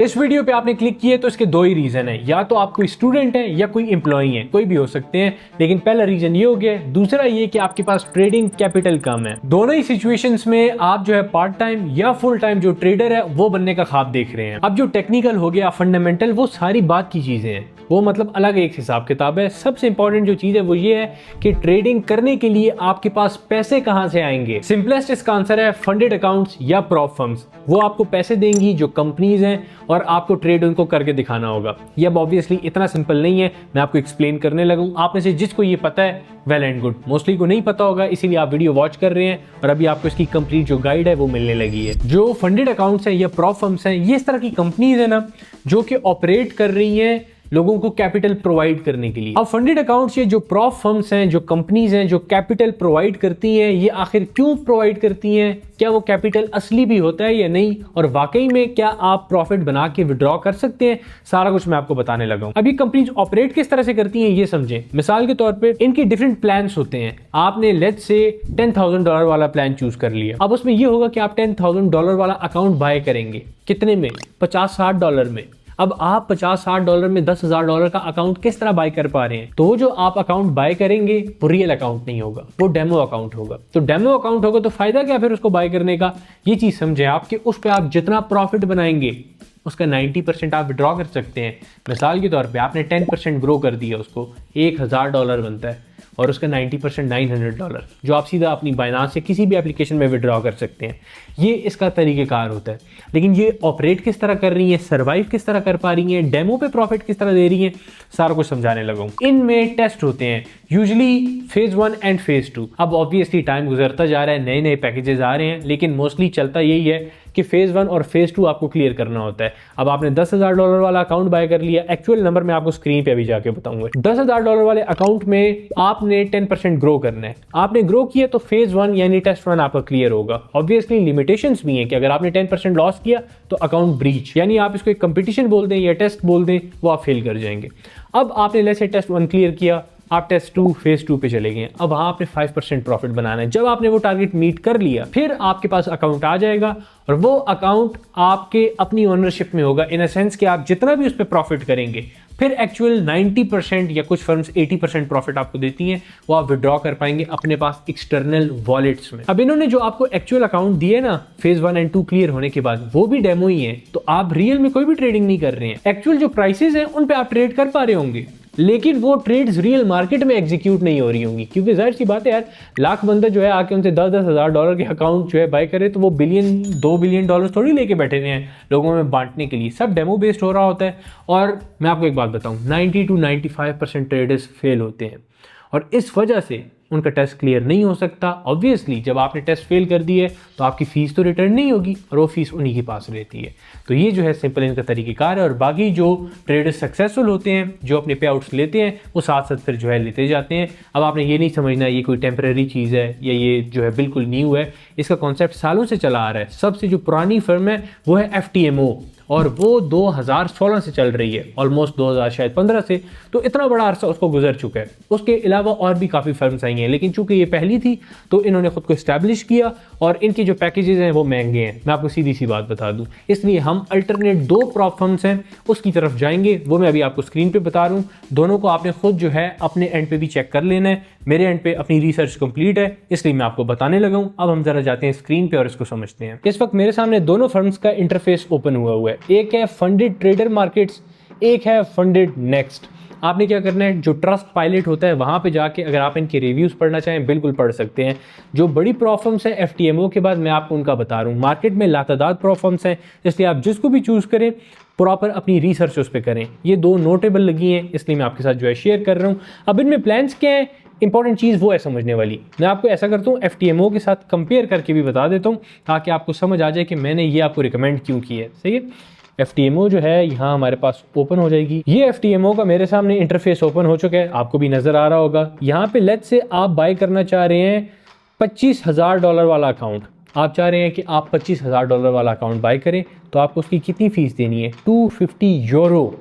इस वीडियो पे आपने क्लिक किया तो इसके दो ही रीजन है, या तो आप कोई स्टूडेंट है या कोई एम्प्लॉई है, कोई भी हो सकते हैं। लेकिन पहला रीजन ये हो गया, दूसरा ये कि आपके पास ट्रेडिंग कैपिटल कम है। दोनों ही सिचुएशंस में आप जो है पार्ट टाइम या फुल टाइम जो ट्रेडर है वो बनने का ख्वाब देख रहे हैं। अब जो टेक्निकल हो गया, फंडामेंटल, वो सारी बात की चीजें हैं, वो मतलब अलग एक हिसाब किताब है। सबसे इंपॉर्टेंट जो चीज है वो ये है कि ट्रेडिंग करने के लिए आपके पास पैसे कहां से आएंगे। सिंपलेस्ट इसका आंसर है फंडेड अकाउंट्स या प्रॉप फर्म्स। वो आपको पैसे देंगी जो कंपनीज हैं और आपको ट्रेड उनको करके दिखाना होगा। ये अब ऑब्वियसली इतना सिंपल नहीं है, मैं आपको एक्सप्लेन करने लगूं। आप में से जिसको ये पता है वेल एंड गुड, मोस्टली को नहीं पता होगा, इसीलिए आप वीडियो वॉच कर रहे हैं और अभी आपको इसकी कंप्लीट जो गाइड है वो मिलने लगी है। जो फंडेड अकाउंट्स हैं या प्रॉप फर्म्स हैं, ये इस तरह की कंपनीज है ना जो कि ऑपरेट कर रही हैं लोगों को कैपिटल प्रोवाइड करने के लिए। अब फंडेड अकाउंट्स, ये जो प्रॉप फर्म्स हैं, जो कंपनीज हैं जो कैपिटल प्रोवाइड करती हैं, ये आखिर क्यों प्रोवाइड करती हैं? क्या वो कैपिटल असली भी होता है या नहीं, और वाकई में क्या आप प्रॉफिट बना के विड्रॉ कर सकते हैं? सारा कुछ मैं आपको बताने लगा हूं। अभी कंपनीज ऑपरेट किस तरह से करती हैं ये समझें। मिसाल के तौर पे इनके डिफरेंट प्लान्स होते हैं। आपने लेट्स से $10,000 वाला प्लान चूज कर लिया। अब उसमें ये होगा कि आप $10,000 वाला अकाउंट बाय करेंगे। कितने में? $50-60 में। अब आप $50-60 में $10,000 का अकाउंट किस तरह बाय कर पा रहे हैं? तो जो आप अकाउंट बाय करेंगे वो रियल अकाउंट नहीं होगा, वो डेमो अकाउंट होगा। तो डेमो अकाउंट होगा तो फायदा क्या फिर उसको बाय करने का? ये चीज समझे आप कि उस पर आप जितना प्रॉफिट बनाएंगे उसका 90% आप विड्रॉ कर सकते हैं। मिसाल के तौर पे आपने 10% ग्रो कर दिया, उसको $1,000 बनता है और उसका 90% $900, जो आप सीधा अपनी बाइनांस से किसी भी एप्लीकेशन में विड्रॉ कर सकते हैं। ये इसका तरीक़ेकार होता है। लेकिन ये ऑपरेट किस तरह कर रही हैं, सर्वाइव किस तरह कर पा रही हैं, डेमो पे प्रॉफिट किस तरह दे रही हैं, सारा कुछ समझाने लगा हूं। इनमें टेस्ट होते हैं यूजुअली फेज 1 एंड फेज 2। अब ऑब्वियसली टाइम गुजरता जा रहा है, नए नए पैकेजेस आ रहे हैं, लेकिन मोस्टली चलता यही है कि फेज 1 और फेज 2 आपको क्लियर करना होता है। अब आपने $10,000 वाला अकाउंट बाय कर लिया, एक्चुअल नंबर मैं आपको स्क्रीन पे अभी जाके बताऊंगा। $10,000 वाले अकाउंट में आपने 10% ग्रो करना है। आपने ग्रो किया तो फेज 1 यानी टेस्ट 1 आपका क्लियर होगा। ऑब्वियसली लिमिटेशंस भी हैं कि अगर आपने 10% लॉस किया तो अकाउंट ब्रीच, यानी आप इसको एक कंपटीशन बोल दें या टेस्ट बोल दें, वो आप फेल कर जाएंगे। अब आपने लेट्स से टेस्ट 1 क्लियर किया, आप टेस्ट 2 फेज 2 पे चले गए। अब वहां आपने 5% प्रॉफिट बनाना है। जब आपने वो टारगेट मीट कर लिया, फिर आपके पास अकाउंट आ जाएगा और वो अकाउंट आपके अपनी ओनरशिप में होगा, इन अ सेंस कि आप जितना भी उस पर प्रॉफिट करेंगे, फिर एक्चुअल 90% या कुछ फर्म्स 80% प्रॉफिट आपको देती हैं, वो आप विड्रॉ कर पाएंगे अपने पास एक्सटर्नल वॉलेट्स में। अब इन्होंने जो आपको एक्चुअल अकाउंट दिए ना फेज 1 एंड 2 क्लियर होने के बाद, वो भी डेमो ही है। तो आप रियल में कोई भी ट्रेडिंग नहीं कर रहे हैं। एक्चुअल जो प्राइसेस हैं उन पे आप ट्रेड कर पा रहे होंगे, लेकिन वो ट्रेड्स रियल मार्केट में एग्जीक्यूट नहीं हो रही होंगी, क्योंकि जाहिर सी बात है यार, लाख बंदा जो है आके उनसे $10,000 के अकाउंट जो है बाय करे तो वो $2 बिलियन थोड़ी लेके बैठे हुए हैं लोगों में बांटने के लिए। सब डेमो बेस्ड हो रहा होता है। और मैं आपको एक बात बताऊं, 90 to 95% ट्रेडर्स फेल होते हैं और इस वजह से उनका टेस्ट क्लियर नहीं हो सकता। ऑब्वियसली जब आपने टेस्ट फेल कर दी है तो आपकी फीस तो रिटर्न नहीं होगी और वो फीस उन्हीं के पास रहती है। तो ये जो है सिंपल इनका तरीक़ेकार है। और बाकी जो ट्रेडर्स सक्सेसफुल होते हैं, जो अपने पे आउट्स लेते हैं, वो साथ साथ फिर जो है लेते जाते हैं। अब आपने ये नहीं समझना ये कोई टेम्परेरी चीज़ है या ये जो है बिल्कुल न्यू है। इसका कॉन्सेप्ट सालों से चला आ रहा है। सबसे जो पुरानी फर्म है वो है FTMO और वो 2016 से चल रही है, ऑलमोस्ट 2015 से। तो इतना बड़ा अरसा उसको गुजर चुका है। उसके अलावा और भी काफ़ी फर्म्स आई हैं, लेकिन चूंकि ये पहली थी तो इन्होंने खुद को इस्टेब्लिश किया और इनके जो पैकेजेस हैं वो महंगे हैं। मैं आपको सीधी सी बात बता दूं, इसलिए हम अल्टरनेट 2 प्रॉप फर्म्स हैं उसकी तरफ जाएंगे, वो मैं अभी आपको स्क्रीन पे बता रहा हूँ। दोनों को आपने खुद जो है अपने एंड पे भी चेक कर लेना है। मेरे एंड पे अपनी रिसर्च कंप्लीट है, इसलिए मैं आपको बताने लगा हूँ। अब हम जरा जाते हैं स्क्रीन पे और इसको समझते हैं। इस वक्त मेरे सामने दोनों फर्म्स का इंटरफेस ओपन हुआ है। एक है फंडेड ट्रेडर मार्केट्स, एक है फंडेड नेक्स्ट। आपने क्या करना है, जो ट्रस्ट पायलट होता है वहाँ पे जाके अगर आप इनके रिव्यूज़ पढ़ना चाहें बिल्कुल पढ़ सकते हैं। जो बड़ी प्रॉफर्म्स हैं FTMO के बाद मैं आपको उनका बता रहा हूँ। मार्केट में लातादाद प्रॉफर्म्स हैं, इसलिए आप जिसको भी चूज़ करें प्रॉपर अपनी रिसर्च उस पर करें। ये 2 नोटेबल लगी हैं, इसलिए मैं आपके साथ जो है शेयर कर रहा हूँ। अब इनमें प्लान्स क्या हैं, इंपॉर्टेंट चीज़ वो है समझने वाली। मैं आपको ऐसा करता हूँ FTMO के साथ कंपेयर करके भी बता देता हूँ ताकि आपको समझ आ जाए कि मैंने ये आपको रिकमेंड क्यों किया है। सही है। FTMO जो है यहाँ हमारे पास ओपन हो जाएगी। ये FTMO का मेरे सामने इंटरफेस ओपन हो चुका है, आपको भी नज़र आ रहा होगा। यहाँ पे लेट्स से आप बाय करना चाह रहे हैं $25,000 वाला अकाउंट। आप चाह रहे हैं कि आप $25,000 वाला अकाउंट बाय करें, तो आपको उसकी कितनी फ़ीस देनी है? €250,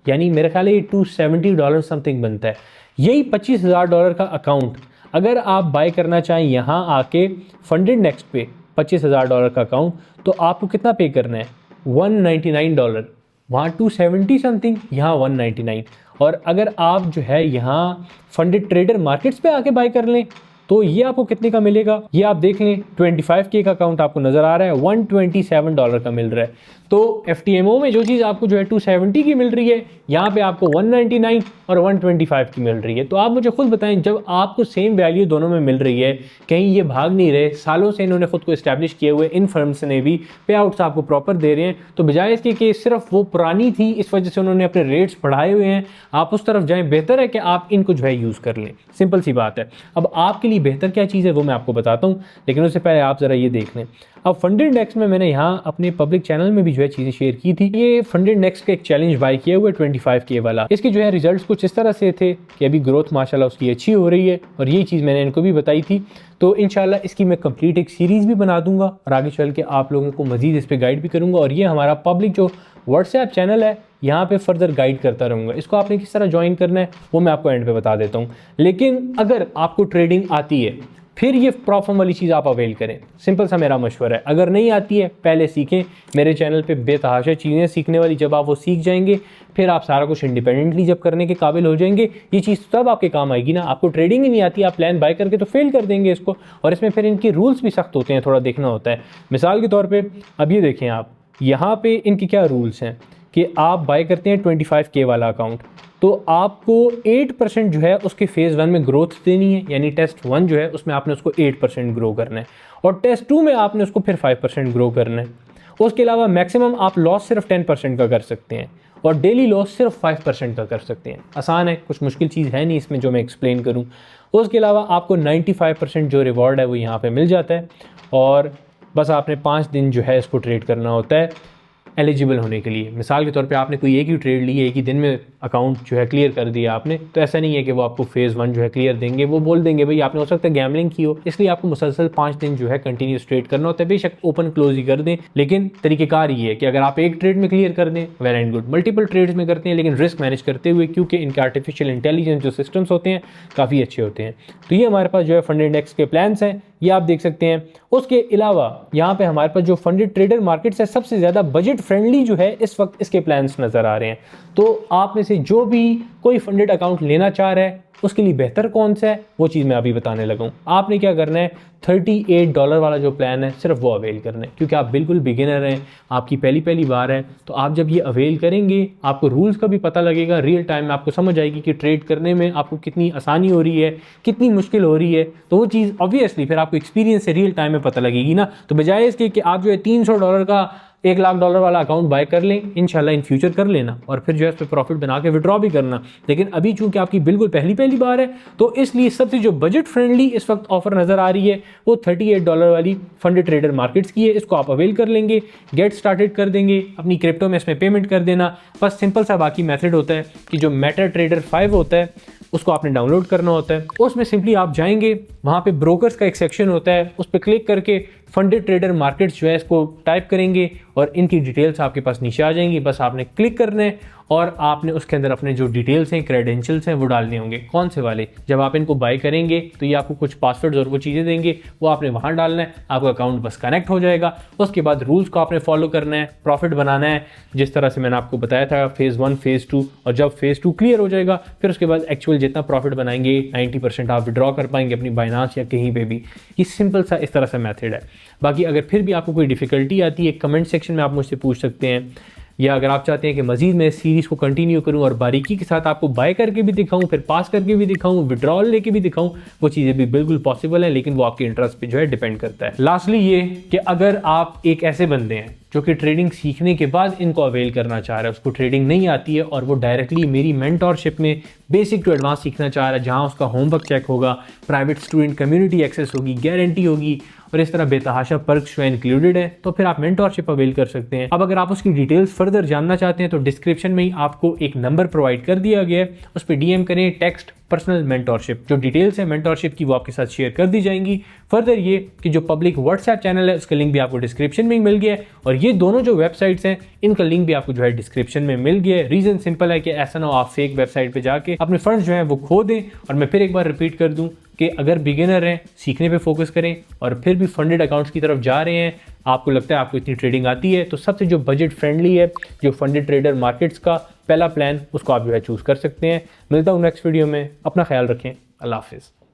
यानी मेरे ख्याल है ये $270 समथिंग बनता है। यही $25,000 का अकाउंट अगर आप बाय करना चाहें यहाँ आके फंडेड नेक्स्ट पे $25,000 का अकाउंट, तो आपको कितना पे करना है? $199। वहाँ 270 समथिंग, यहाँ 199। और अगर आप जो है यहाँ फंडेड ट्रेडर मार्केट्स पे आके बाय कर लें तो ये आपको कितने का मिलेगा, ये आप देख लें 25K का अकाउंट आपको नज़र आ रहा है, $127 का मिल रहा है। तो FTMO में जो चीज़ आपको जो है 270 की मिल रही है, यहाँ पे आपको 199 और 125 की मिल रही है। तो आप मुझे खुद बताएं, जब आपको सेम वैल्यू दोनों में मिल रही है, कहीं ये भाग नहीं रहे, सालों से इन्होंने खुद को इस्टेब्लिश किए हुए, इन फर्म्स ने भी पे आउट्स आपको प्रॉपर दे रहे हैं, तो बजाय इसके कि सिर्फ वो पुरानी थी इस वजह से उन्होंने अपने रेट्स बढ़ाए हुए हैं, आप उस तरफ जाएँ। बेहतर है कि आप इनको जो है यूज़ कर लें, सिंपल सी बात है। अब आपके लिए बेहतर क्या चीज़ है वो मैं आपको बताता हूँ, लेकिन उससे पहले आप ज़रा ये देख लें। अब फंडेड इंडेक्स में मैंने यहाँ अपने पब्लिक चैनल में भी जो है चीज़ें शेयर की थी। ये फंडेड इंडेक्स का एक चैलेंज बाय किया हुआ है 25K वाला। इसके जो है रिजल्ट्स कुछ इस तरह से थे कि अभी ग्रोथ माशाल्लाह उसकी अच्छी हो रही है, और ये चीज़ मैंने इनको भी बताई थी। तो इंशाल्लाह इसकी मैं कंप्लीट एक सीरीज़ भी बना दूंगा और आगे चल के आप लोगों को मज़ीद इस पर गाइड भी करूँगा। और ये हमारा पब्लिक जो व्हाट्सएप चैनल है, यहाँ पे फर्दर गाइड करता रहूँगा। इसको आपने किस तरह ज्वाइन करना है वो मैं आपको एंड पे बता देता हूँ। लेकिन अगर आपको ट्रेडिंग आती है फिर ये प्रॉफिट वाली चीज़ आप अवेल करें, सिंपल सा मेरा मशवरा है। अगर नहीं आती है पहले सीखें, मेरे चैनल पे बेतहाशा चीज़ें सीखने वाली, जब आप वो सीख जाएंगे फिर आप सारा कुछ इंडिपेंडेंटली जब करने के काबिल हो जाएंगे, ये चीज़ तब आपके काम आएगी ना। आपको ट्रेडिंग ही नहीं आती, आप प्लान बाय करके तो फेल कर देंगे इसको, और इसमें फिर इनके रूल्स भी सख्त होते हैं, थोड़ा देखना होता है। मिसाल के तौर पर अब ये देखें आप, यहाँ पर इनके क्या रूल्स हैं कि आप बाय करते हैं 25K वाला अकाउंट, तो आपको 8% जो है उसके फेज़ 1 में ग्रोथ देनी है, यानी टेस्ट 1 जो है उसमें आपने उसको 8% ग्रो करना है, और टेस्ट 2 में आपने उसको फिर 5% ग्रो करना है। उसके अलावा मैक्सिमम आप लॉस सिर्फ 10% का कर सकते हैं, और डेली लॉस सिर्फ 5% का कर सकते हैं। आसान है, कुछ मुश्किल चीज़ है नहीं इसमें जो मैं एक्सप्लेन करूँ। उसके अलावा आपको 95% जो रिवॉर्ड है वो यहाँ पर मिल जाता है, और बस आपने 5 दिन जो है इसको ट्रेड करना होता है एलिजिबल होने के लिए। मिसाल के तौर पे आपने कोई एक ही ट्रेड ली है, एक ही दिन में अकाउंट जो है क्लियर कर दिया आपने, तो ऐसा नहीं है कि वो आपको फेज़ 1 जो है क्लियर देंगे। वो बोल देंगे भाई आपने हो सकता है गैमलिंग की हो, इसलिए आपको मुसलसल 5 दिन जो है कंटिन्यूस ट्रेड करना होता है। बेशक ओपन क्लोज ही कर दें, लेकिन तरीक़ेकार ये है कि अगर आप एक ट्रेड में क्लियर कर दें well and good, multiple trades में करते हैं लेकिन रिस्क मैनेज करते हुए, क्योंकि इनके आर्टिफिशियल इंटेलिजेंस जो सिस्टम्स होते हैं काफ़ी अच्छे होते हैं। तो ये हमारे पास जो है फंडेड इंडेक्स के प्लान्स हैं, ये आप देख सकते हैं। उसके अलावा यहाँ पे हमारे पास जो फंडेड ट्रेडर मार्केट्स है, सबसे ज़्यादा बजट फ्रेंडली जो है इस वक्त इसके प्लान्स नज़र आ रहे हैं। तो आप में से जो भी कोई फंडेड अकाउंट लेना चाह रहा है उसके लिए बेहतर कौन सा है वो चीज़ मैं अभी बताने लगा हूँ। आपने क्या करना है, $38 वाला जो प्लान है सिर्फ वो अवेल करना है, क्योंकि आप बिल्कुल बिगिनर हैं, आपकी पहली बार है। तो आप जब ये अवेल करेंगे आपको रूल्स का भी पता लगेगा, रियल टाइम में आपको समझ आएगी कि ट्रेड करने में आपको कितनी आसानी हो रही है, कितनी मुश्किल हो रही है। तो वो चीज़ ऑब्वियसली फिर आपको एक्सपीरियंस से रियल टाइम में पता लगेगी ना। तो बजाय इसके कि आप जो है $300 का $1 लाख वाला अकाउंट बाय कर लें, इंशाल्लाह इन फ्यूचर कर लेना, और फिर जो है उस पर प्रॉफिट बना के विड्रॉ भी करना। लेकिन अभी चूंकि आपकी बिल्कुल पहली बार है, तो इसलिए सबसे जो बजट फ्रेंडली इस वक्त ऑफर नज़र आ रही है वो $38 वाली फंडेड ट्रेडर मार्केट्स की है। इसको आप अवेल कर लेंगे, गेट स्टार्टेड कर देंगे, अपनी क्रिप्टो में इसमें पेमेंट कर देना। बस सिंपल सा बाकी मेथड होता है कि जो MetaTrader 5 होता है उसको आपने डाउनलोड करना होता है। उसमें सिंपली आप जाएंगे, वहाँ पे ब्रोकर्स का एक सेक्शन होता है, उस पर क्लिक करके फंडेड ट्रेडर मार्केट्स जो है इसको टाइप करेंगे और इनकी डिटेल्स आपके पास नीचे आ जाएंगी। बस आपने क्लिक करना है और आपने उसके अंदर अपने जो डिटेल्स हैं, क्रेडेंशियल्स हैं वो डालने होंगे। कौन से वाले, जब आप इनको बाय करेंगे तो ये आपको कुछ पासवर्ड्स और वो चीज़ें देंगे, वो आपने वहाँ डालना है, आपका अकाउंट बस कनेक्ट हो जाएगा। उसके बाद रूल्स को आपने फॉलो करना है, प्रॉफिट बनाना है, जिस तरह से मैंने आपको बताया था फेज़ 1 फेज़ 2, और जब फेज़ 2 क्लियर हो जाएगा फिर उसके बाद एक्चुअल जितना प्रॉफिट बनाएंगे 90% आप विड्रॉ कर पाएंगे अपनी बाइनांस या कहीं पे भी। ये सिंपल सा इस तरह से मेथड है। बाकी अगर फिर भी आपको कोई डिफ़िकल्टी आती है कमेंट सेक्शन में आप मुझसे पूछ सकते हैं, या अगर आप चाहते हैं कि मज़ीद मैं इस सीरीज़ को कंटिन्यू करूं और बारीकी के साथ आपको बाय करके भी दिखाऊं, फिर पास करके भी दिखाऊं, विड्रॉल लेके भी दिखाऊं, वो चीज़ें भी बिल्कुल पॉसिबल है, लेकिन वो आपके इंटरेस्ट पे जो है डिपेंड करता है। लास्टली ये कि अगर आप एक ऐसे बंदे हैं जो कि ट्रेडिंग सीखने के बाद इनको अवेल करना चाह रहा है, उसको ट्रेडिंग नहीं आती है और वो डायरेक्टली मेरी मेंटोरशिप में बेसिक टू एडवांस सीखना चाह रहा है, जहाँ उसका होमवर्क चेक होगा, प्राइवेट स्टूडेंट कम्युनिटी एक्सेस होगी, गारंटी होगी और इस तरह बेतहाशा पर्क्स जो इंक्लूडेड है, तो फिर आप मेंटोरशिप अवेल कर सकते हैं। अब अगर आप उसकी डिटेल्स फर्दर जानना चाहते हैं तो डिस्क्रिप्शन में ही आपको एक नंबर प्रोवाइड कर दिया गया है, उस पर DM करें, टेक्स्ट पर्सनल मेंटोरशिप, जो डिटेल्स है मेंटोरशिप की वो आपके साथ शेयर कर दी जाएंगी। फर्दर ये कि जो पब्लिक व्हाट्सएप चैनल है उसका लिंक भी आपको डिस्क्रिप्शन में मिल गया है, और ये दोनों जो वेबसाइट्स हैं इनका लिंक भी आपको जो है डिस्क्रिप्शन में मिल गया है। रीज़न सिंपल है कि ऐसा ना हो आप फेक वेबसाइट पे जाके अपने फंड्स जो हैं वो खो दें। और मैं फिर एक बार रिपीट कर दूं, कि अगर बिगिनर हैं सीखने पे फोकस करें और फिर भी फंडेड अकाउंट्स की तरफ जा रहे हैं, आपको लगता है आपको इतनी ट्रेडिंग आती है, तो सबसे जो बजट फ्रेंडली है, जो फंडेड ट्रेडर मार्केट्स का पहला प्लान, उसको आप जो है चूज़ कर सकते हैं। मिलता हूँ नेक्स्ट वीडियो में, अपना ख्याल रखें, अल्लाह हाफिज़।